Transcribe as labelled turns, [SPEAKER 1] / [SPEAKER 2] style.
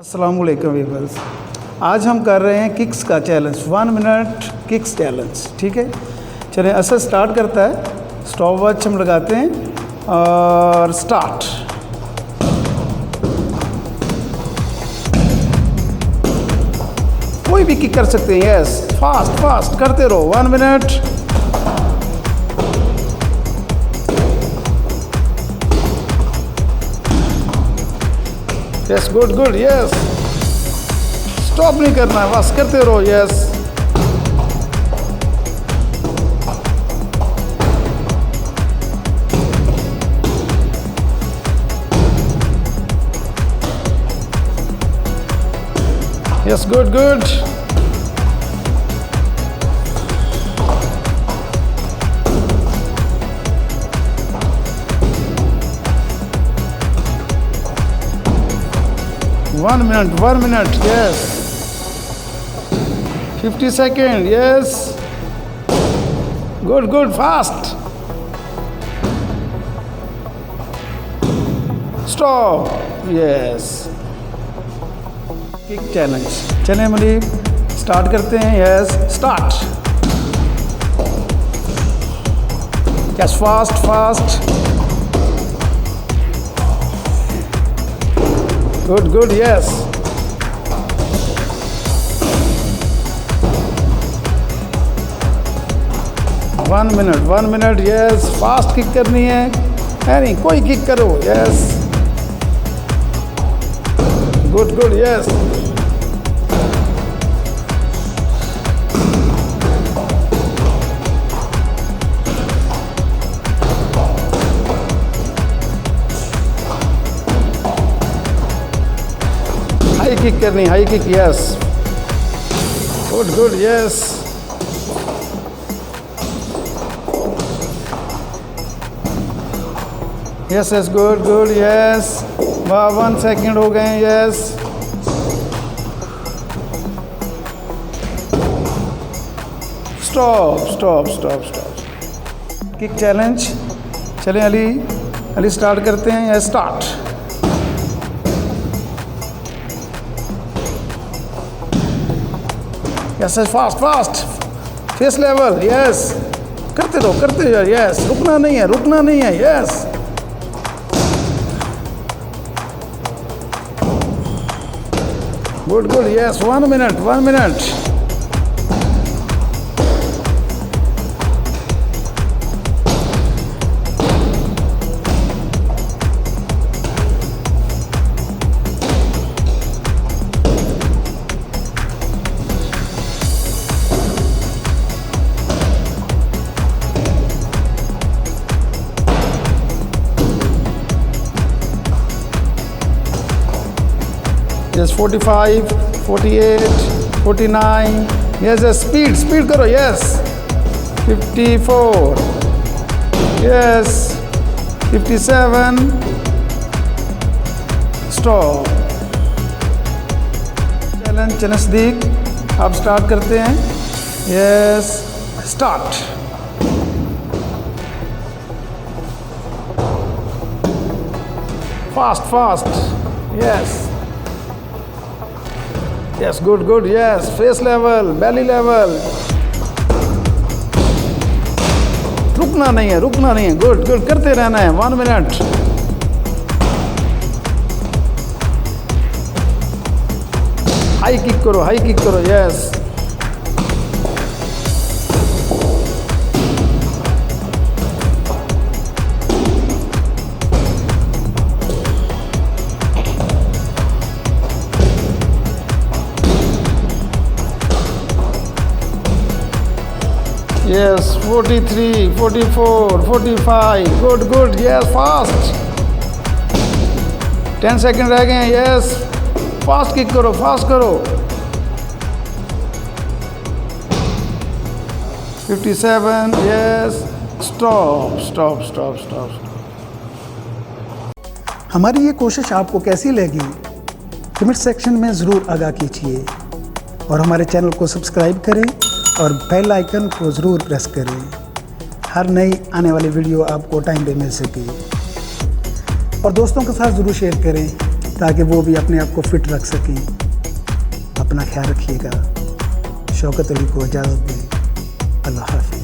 [SPEAKER 1] अस्सलामुअलैकुम व्यूअर्स, आज हम कर रहे हैं किक्स का चैलेंज, 1 मिनट किक्स चैलेंज। ठीक है, चलिए असर स्टार्ट करता है। स्टॉप वॉच हम लगाते हैं और स्टार्ट। कोई भी किक कर सकते हैं। यस, फास्ट फास्ट करते रहो। 1 minute. Yes, good good. Yes, stop नहीं करना है, बस करते रहो। Yes, yes, good good. One minute, yes. 50 seconds, yes. Good, good, fast. Stop, yes. Kick challenge. चलिए मनीप स्टार्ट करते हैं। yes, start. Yes, fast, fast. Good, good, yes. One minute, yes. Fast kick करनी है, नहीं कोई किक करो। yes, good, good, yes. High kick करनी, high kick. Yes, good good. Yes, yes yes, good good. Yes, 1 second हो गए। Yes, stop stop stop stop. Kick challenge. चलें Ali start करते हैं। Yes, start. Yes, fast fast, face level. Yes, करते रहो। Yes, रुकना नहीं है। Yes, good good. Yes, 1 minute. Yes, 45, 48, 49. Yes, yes, speed करो। Yes, 54. Yes, 57. Stop. चैलेंज नज़दीक, अब स्टार्ट करते हैं। Yes, start. Fast. Yes. Yes, good, good. Yes, face level, belly level. रुकना नहीं है। गुड गुड, करते रहना है। 1 मिनट। हाई किक करो। Yes, yes, 43, 44, 45. Good, good. Yes, fast. 10 second रह गए हैं। yes, फास्ट किक करो, फास्ट करो। 57. yes, stop.
[SPEAKER 2] हमारी ये कोशिश आपको कैसी लगी कमेंट सेक्शन में ज़रूर आगाह कीजिए और हमारे चैनल को सब्सक्राइब करें और बेल आइकन को ज़रूर प्रेस करें। हर नई आने वाली वीडियो आपको टाइम पे मिल सके और दोस्तों के साथ ज़रूर शेयर करें। ताकि वो भी अपने आप को फिट रख सकें। अपना ख्याल रखिएगा। शौकत अली को इजाज़त दें। अल्लाह हाफ़िज़।